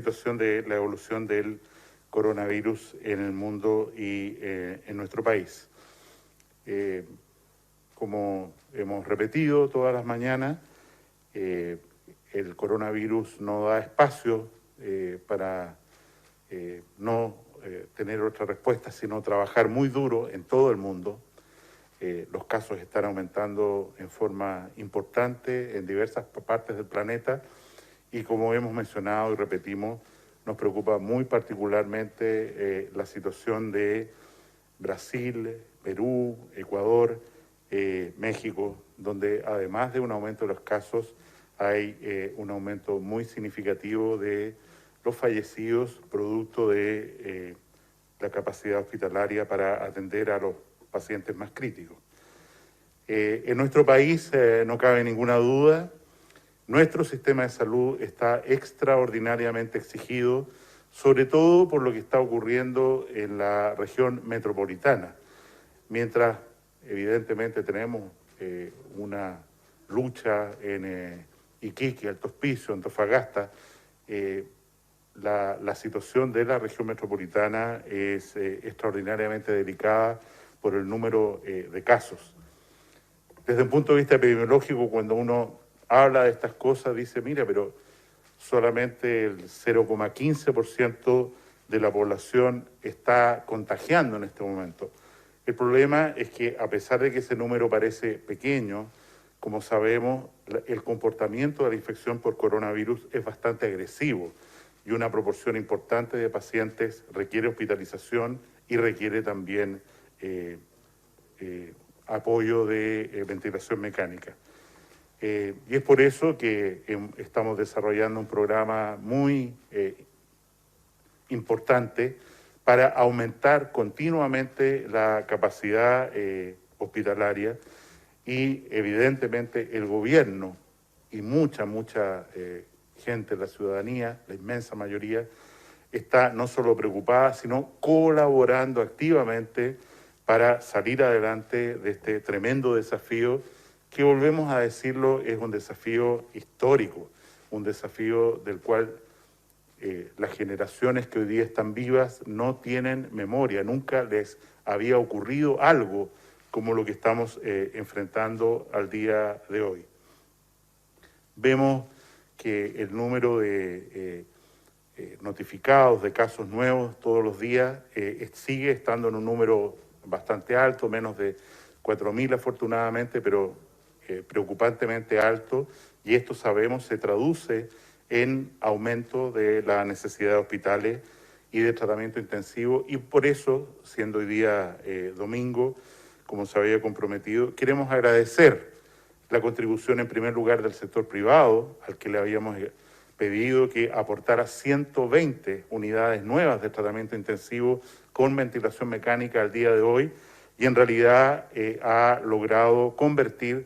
situación de la evolución del coronavirus en el mundo y en nuestro país. Como hemos repetido todas las mañanas, el coronavirus no da espacio para no tener otra respuesta, sino trabajar muy duro en todo el mundo. Los casos están aumentando en forma importante en diversas partes del planeta y, como hemos mencionado y repetimos, nos preocupa muy particularmente la situación de Brasil, Perú, Ecuador, México, donde además de un aumento de los casos hay un aumento muy significativo de los fallecidos producto de la capacidad hospitalaria para atender a los pacientes más críticos. En nuestro país, no cabe ninguna duda, nuestro sistema de salud está extraordinariamente exigido, sobre todo por lo que está ocurriendo en la región metropolitana. Mientras, evidentemente, tenemos una lucha en Iquique, Alto Hospicio, Antofagasta, la situación de la región metropolitana es extraordinariamente delicada por el número de casos. Desde un punto de vista epidemiológico, cuando uno habla de estas cosas, dice, mira, pero solamente el 0,15% de la población está contagiando en este momento. El problema es que, a pesar de que ese número parece pequeño, como sabemos, el comportamiento de la infección por coronavirus es bastante agresivo y una proporción importante de pacientes requiere hospitalización y requiere también apoyo de ventilación mecánica. Y es por eso que estamos desarrollando un programa muy importante para aumentar continuamente la capacidad hospitalaria y evidentemente el gobierno y mucha gente, la ciudadanía, la inmensa mayoría, está no solo preocupada, sino colaborando activamente para salir adelante de este tremendo desafío que, volvemos a decirlo, es un desafío histórico, un desafío del cual las generaciones que hoy día están vivas no tienen memoria, nunca les había ocurrido algo como lo que estamos enfrentando al día de hoy. Vemos que el número de notificados de casos nuevos todos los días sigue estando en un número bastante alto, menos de 4.000 afortunadamente, pero preocupantemente alto, y esto sabemos se traduce en aumento de la necesidad de hospitales y de tratamiento intensivo, y por eso, siendo hoy día domingo, como se había comprometido, queremos agradecer la contribución en primer lugar del sector privado, al que le habíamos pedido que aportara 120 unidades nuevas de tratamiento intensivo con ventilación mecánica al día de hoy, y en realidad ha logrado convertir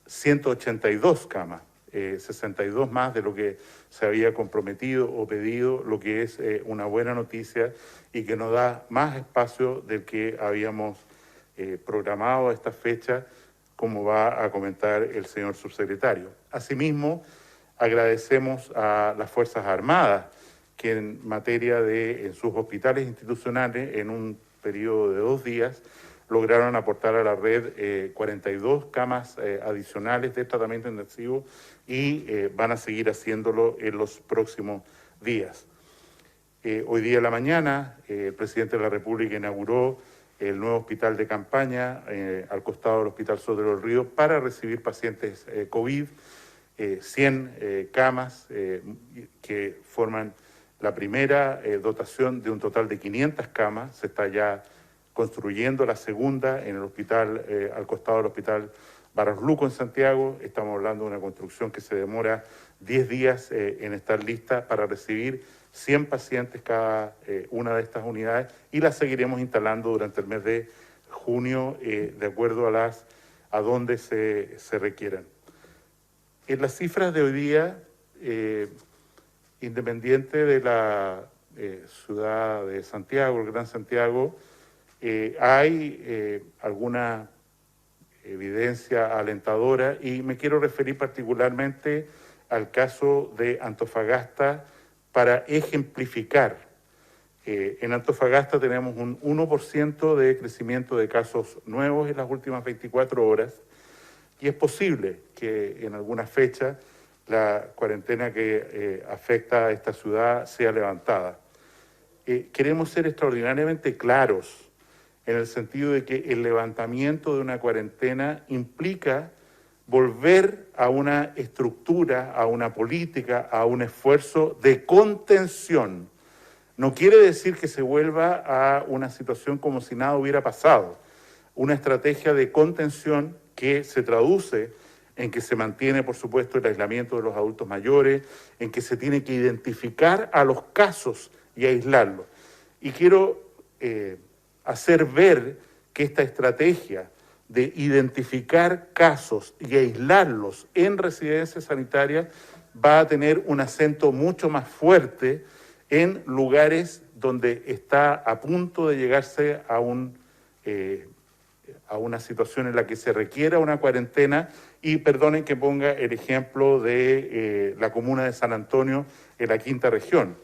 182 camas, 62 más de lo que se había comprometido o pedido, lo que es una buena noticia y que nos da más espacio del que habíamos programado a esta fecha, como va a comentar el señor subsecretario. Asimismo, agradecemos a las Fuerzas Armadas que en materia en sus hospitales institucionales, en un periodo de 2 días, lograron aportar a la red 42 camas adicionales de tratamiento intensivo y van a seguir haciéndolo en los próximos días. Hoy día en la mañana, el presidente de la República inauguró el nuevo hospital de campaña al costado del Hospital Sodre del Río para recibir pacientes COVID, 100 camas que forman la primera dotación de un total de 500 camas. Se está ya construyendo la segunda en el hospital, al costado del Hospital Barros Luco en Santiago. Estamos hablando de una construcción que se demora 10 días en estar lista para recibir 100 pacientes cada una de estas unidades, y las seguiremos instalando durante el mes de junio de acuerdo a donde se requieran. En las cifras de hoy día, independiente de la ciudad de Santiago, el Gran Santiago, hay alguna evidencia alentadora, y me quiero referir particularmente al caso de Antofagasta, para ejemplificar. En Antofagasta tenemos un 1% de crecimiento de casos nuevos en las últimas 24 horas y es posible que en alguna fecha la cuarentena que afecta a esta ciudad sea levantada. Queremos ser extraordinariamente claros en el sentido de que el levantamiento de una cuarentena implica volver a una estructura, a una política, a un esfuerzo de contención. No quiere decir que se vuelva a una situación como si nada hubiera pasado. Una estrategia de contención que se traduce en que se mantiene, por supuesto, el aislamiento de los adultos mayores, en que se tiene que identificar a los casos y aislarlos. Y quiero hacer ver que esta estrategia de identificar casos y aislarlos en residencias sanitarias va a tener un acento mucho más fuerte en lugares donde está a punto de llegarse a una situación en la que se requiera una cuarentena. Y perdonen que ponga el ejemplo de la comuna de San Antonio en la quinta región.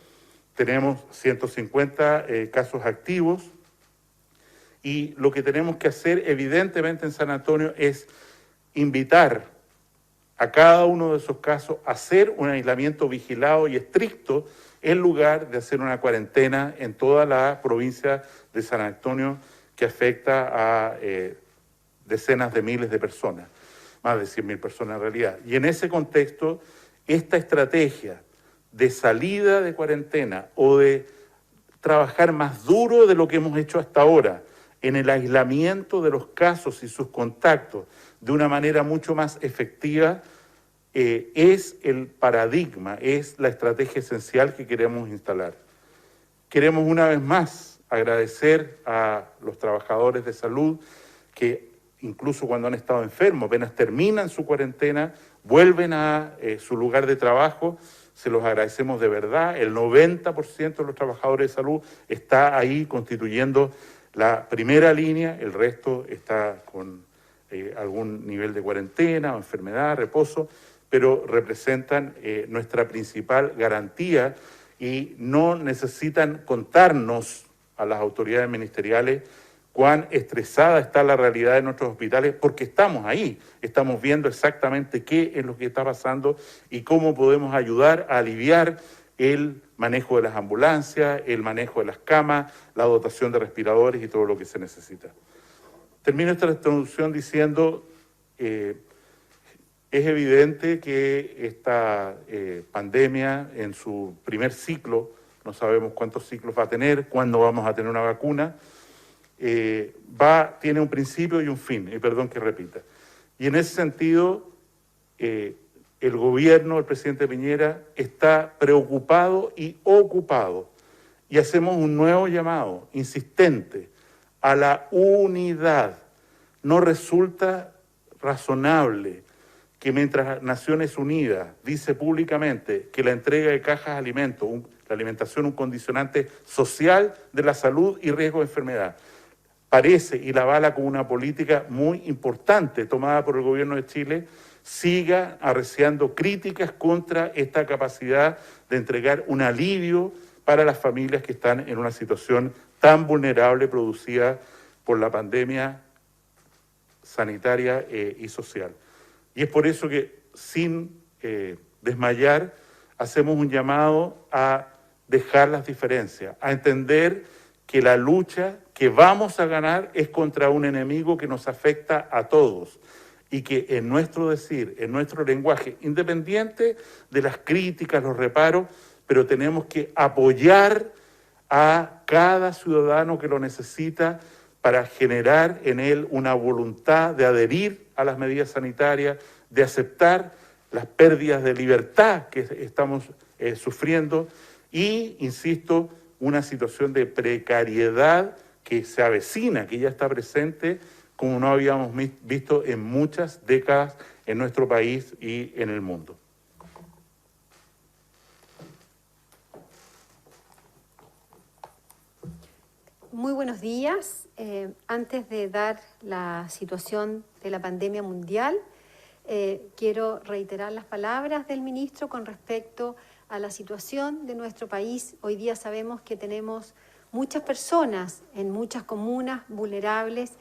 Tenemos 150 casos activos y lo que tenemos que hacer evidentemente en San Antonio es invitar a cada uno de esos casos a hacer un aislamiento vigilado y estricto en lugar de hacer una cuarentena en toda la provincia de San Antonio que afecta a decenas de miles de personas, más de 100.000 personas en realidad. Y en ese contexto, esta estrategia de salida de cuarentena o de trabajar más duro de lo que hemos hecho hasta ahora en el aislamiento de los casos y sus contactos de una manera mucho más efectiva, es el paradigma, es la estrategia esencial que queremos instalar. Queremos una vez más agradecer a los trabajadores de salud que incluso cuando han estado enfermos, apenas terminan su cuarentena, vuelven a su lugar de trabajo, se los agradecemos de verdad. El 90% de los trabajadores de salud está ahí constituyendo la primera línea, el resto está con algún nivel de cuarentena o enfermedad, reposo, pero representan nuestra principal garantía y no necesitan contarnos a las autoridades ministeriales cuán estresada está la realidad de nuestros hospitales, porque estamos ahí, estamos viendo exactamente qué es lo que está pasando y cómo podemos ayudar a aliviar el manejo de las ambulancias, el manejo de las camas, la dotación de respiradores y todo lo que se necesita. Termino esta introducción diciendo, es evidente que esta pandemia en su primer ciclo, no sabemos cuántos ciclos va a tener, cuándo vamos a tener una vacuna, tiene un principio y un fin, y perdón que repita. Y en ese sentido, el gobierno, el presidente Piñera, está preocupado y ocupado. Y hacemos un nuevo llamado, insistente, a la unidad. No resulta razonable que mientras Naciones Unidas dice públicamente que la entrega de cajas de alimentos, la alimentación, un condicionante social de la salud y riesgo de enfermedad, parece y la avala como una política muy importante tomada por el gobierno de Chile, siga arreciando críticas contra esta capacidad de entregar un alivio para las familias que están en una situación tan vulnerable producida por la pandemia sanitaria y social. Y es por eso que, sin desmayar, hacemos un llamado a dejar las diferencias, a entender que la lucha que vamos a ganar es contra un enemigo que nos afecta a todos y que en nuestro decir, en nuestro lenguaje, independiente de las críticas, los reparos, pero tenemos que apoyar a cada ciudadano que lo necesita para generar en él una voluntad de adherir a las medidas sanitarias, de aceptar las pérdidas de libertad que estamos sufriendo y, insisto, una situación de precariedad que se avecina, que ya está presente, como no habíamos visto en muchas décadas en nuestro país y en el mundo. Muy buenos días. Antes de dar la situación de la pandemia mundial, quiero reiterar las palabras del ministro con respecto a la situación de nuestro país. Hoy día sabemos que tenemos muchas personas en muchas comunas vulnerables,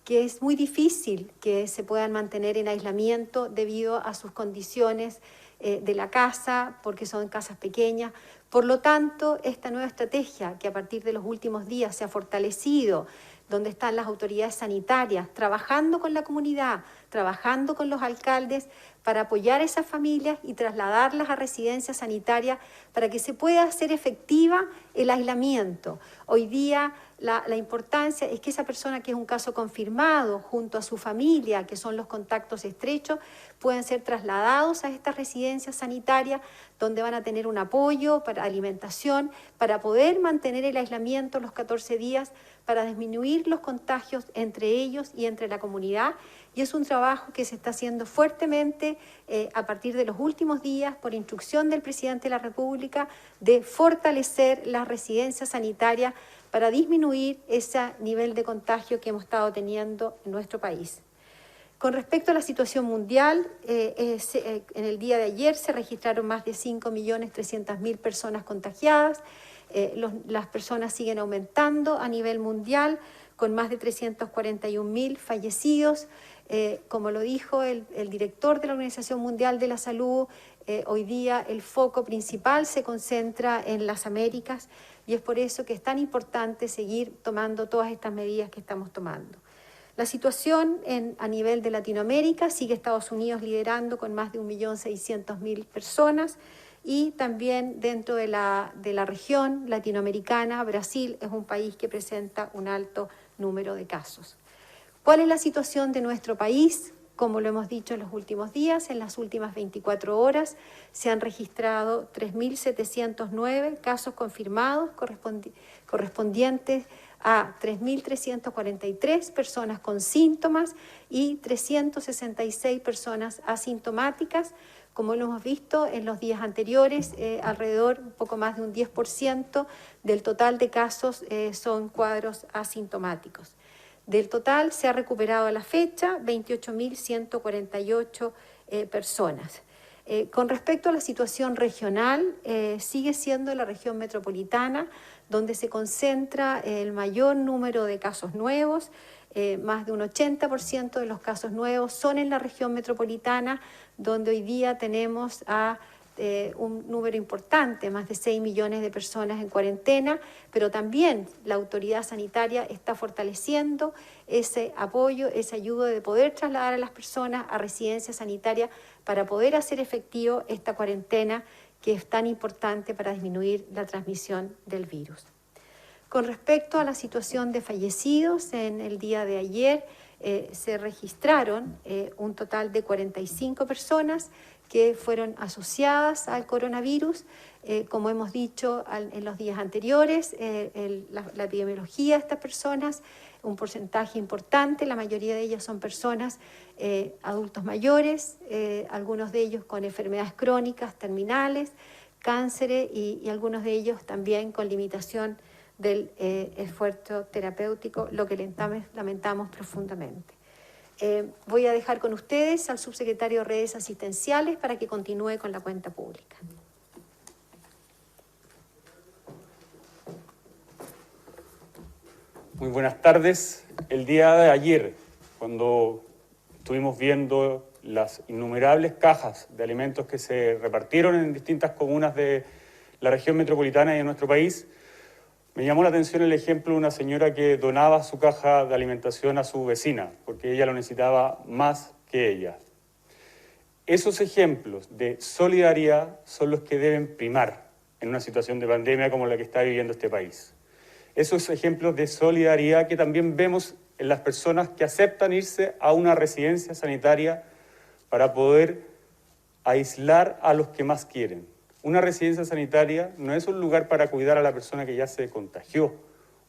que es muy difícil que se puedan mantener en aislamiento debido a sus condiciones de la casa, porque son casas pequeñas. Por lo tanto, esta nueva estrategia que a partir de los últimos días se ha fortalecido, donde están las autoridades sanitarias, trabajando con la comunidad, trabajando con los alcaldes para apoyar a esas familias y trasladarlas a residencias sanitarias para que se pueda hacer efectiva el aislamiento. Hoy día la importancia es que esa persona que es un caso confirmado junto a su familia, que son los contactos estrechos, pueden ser trasladados a estas residencias sanitarias donde van a tener un apoyo para alimentación, para poder mantener el aislamiento los 14 días, para disminuir los contagios entre ellos y entre la comunidad. Y es un trabajo que se está haciendo fuertemente a partir de los últimos días por instrucción del presidente de la República de fortalecer las residencias sanitarias para disminuir ese nivel de contagio que hemos estado teniendo en nuestro país. Con respecto a la situación mundial, en el día de ayer se registraron más de 5.300.000 personas contagiadas. Las personas siguen aumentando a nivel mundial, con más de 341.000 fallecidos. Como lo dijo el director de la Organización Mundial de la Salud, hoy día el foco principal se concentra en las Américas y es por eso que es tan importante seguir tomando todas estas medidas que estamos tomando. La situación a nivel de Latinoamérica sigue Estados Unidos liderando con más de 1.600.000 personas y también dentro de la región latinoamericana, Brasil es un país que presenta un alto número de casos. ¿Cuál es la situación de nuestro país? Como lo hemos dicho en los últimos días, en las últimas 24 horas se han registrado 3.709 casos confirmados correspondientes a 3.343 personas con síntomas y 366 personas asintomáticas. Como lo hemos visto en los días anteriores, alrededor, un poco más de un 10% del total de casos son cuadros asintomáticos. Del total se ha recuperado a la fecha 28.148 personas. Con respecto a la situación regional, sigue siendo la región metropolitana donde se concentra el mayor número de casos nuevos. Más de un 80% de los casos nuevos son en la región metropolitana, donde hoy día tenemos a un número importante, más de 6 millones de personas en cuarentena, pero también la autoridad sanitaria está fortaleciendo ese apoyo, esa ayuda de poder trasladar a las personas a residencias sanitarias para poder hacer efectivo esta cuarentena que es tan importante para disminuir la transmisión del virus. Con respecto a la situación de fallecidos, en el día de ayer se registraron un total de 45 personas que fueron asociadas al coronavirus. Como hemos dicho en los días anteriores, la epidemiología de estas personas, un porcentaje importante, la mayoría de ellas son personas adultos mayores, algunos de ellos con enfermedades crónicas, terminales, cánceres y algunos de ellos también con limitación del esfuerzo terapéutico, lo que lamentamos profundamente. Voy a dejar con ustedes al subsecretario de Redes Asistenciales para que continúe con la cuenta pública. Muy buenas tardes. El día de ayer, cuando estuvimos viendo las innumerables cajas de alimentos que se repartieron en distintas comunas de la región metropolitana y de nuestro país, me llamó la atención el ejemplo de una señora que donaba su caja de alimentación a su vecina, porque ella lo necesitaba más que ella. Esos ejemplos de solidaridad son los que deben primar en una situación de pandemia como la que está viviendo este país. Esos ejemplos de solidaridad que también vemos en las personas que aceptan irse a una residencia sanitaria para poder aislar a los que más quieren. Una residencia sanitaria no es un lugar para cuidar a la persona que ya se contagió.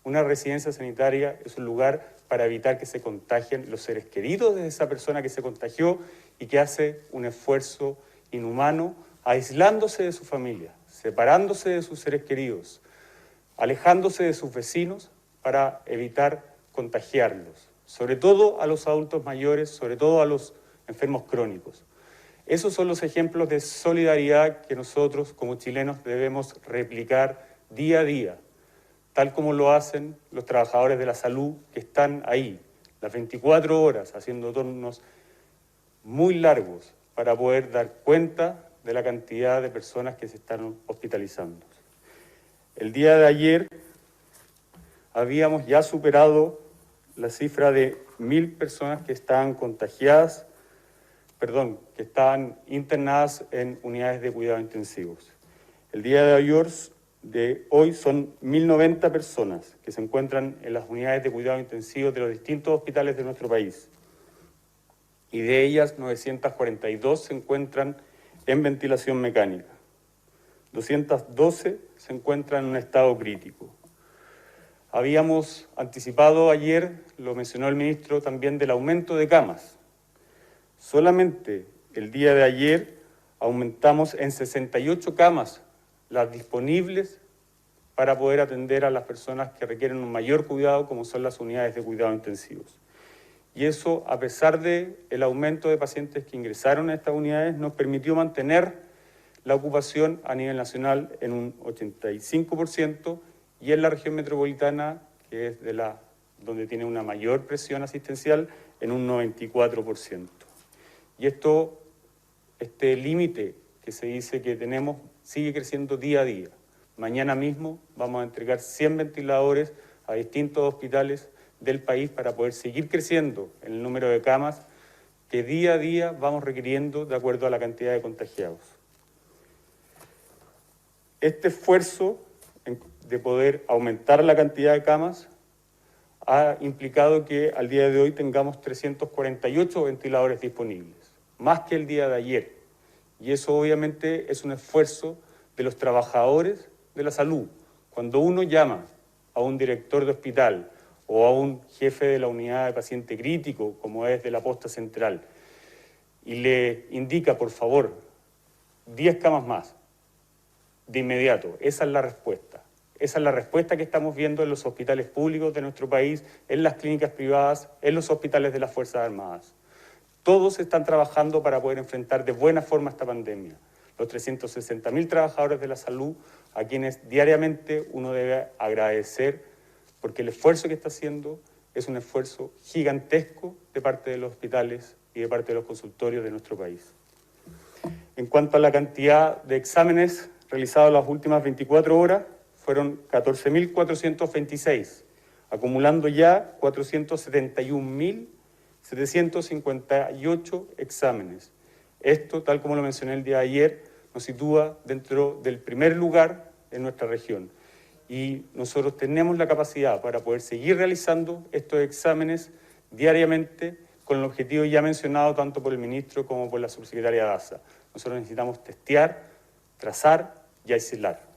Una residencia sanitaria es un lugar para evitar que se contagien los seres queridos de esa persona que se contagió y que hace un esfuerzo inhumano aislándose de su familia, separándose de sus seres queridos, alejándose de sus vecinos para evitar contagiarlos, sobre todo a los adultos mayores, sobre todo a los enfermos crónicos. Esos son los ejemplos de solidaridad que nosotros como chilenos debemos replicar día a día, tal como lo hacen los trabajadores de la salud que están ahí, las 24 horas, haciendo turnos muy largos para poder dar cuenta de la cantidad de personas que se están hospitalizando. El día de ayer habíamos ya superado la cifra de 1.000 personas que estaban contagiadas, que estaban internadas en unidades de cuidados intensivos. El día de hoy son 1.090 personas que se encuentran en las unidades de cuidados intensivos de los distintos hospitales de nuestro país. Y de ellas, 942 se encuentran en ventilación mecánica. 212 se encuentran en un estado crítico. Habíamos anticipado ayer, lo mencionó el ministro también, del aumento de camas. Solamente el día de ayer aumentamos en 68 camas las disponibles para poder atender a las personas que requieren un mayor cuidado, como son las unidades de cuidados intensivos. Y eso, a pesar del aumento de pacientes que ingresaron a estas unidades, nos permitió mantener la ocupación a nivel nacional en un 85% y en la región metropolitana, que es donde tiene una mayor presión asistencial, en un 94%. Y este límite que se dice que tenemos sigue creciendo día a día. Mañana mismo vamos a entregar 100 ventiladores a distintos hospitales del país para poder seguir creciendo en el número de camas que día a día vamos requiriendo de acuerdo a la cantidad de contagiados. Este esfuerzo de poder aumentar la cantidad de camas ha implicado que al día de hoy tengamos 348 ventiladores disponibles, más que el día de ayer. Y eso obviamente es un esfuerzo de los trabajadores de la salud. Cuando uno llama a un director de hospital o a un jefe de la unidad de paciente crítico, como es de la posta central, y le indica, por favor, 10 camas más, de inmediato, esa es la respuesta. Esa es la respuesta que estamos viendo en los hospitales públicos de nuestro país, en las clínicas privadas, en los hospitales de las Fuerzas Armadas. Todos están trabajando para poder enfrentar de buena forma esta pandemia. Los 360.000 trabajadores de la salud, a quienes diariamente uno debe agradecer, porque el esfuerzo que está haciendo es un esfuerzo gigantesco de parte de los hospitales y de parte de los consultorios de nuestro país. En cuanto a la cantidad de exámenes realizados en las últimas 24 horas, fueron 14.426, acumulando ya 471.758 exámenes. Esto, tal como lo mencioné el día de ayer, nos sitúa dentro del primer lugar en nuestra región. Y nosotros tenemos la capacidad para poder seguir realizando estos exámenes diariamente con el objetivo ya mencionado tanto por el ministro como por la subsecretaria Daza. Nosotros necesitamos testear, trazar y aislar.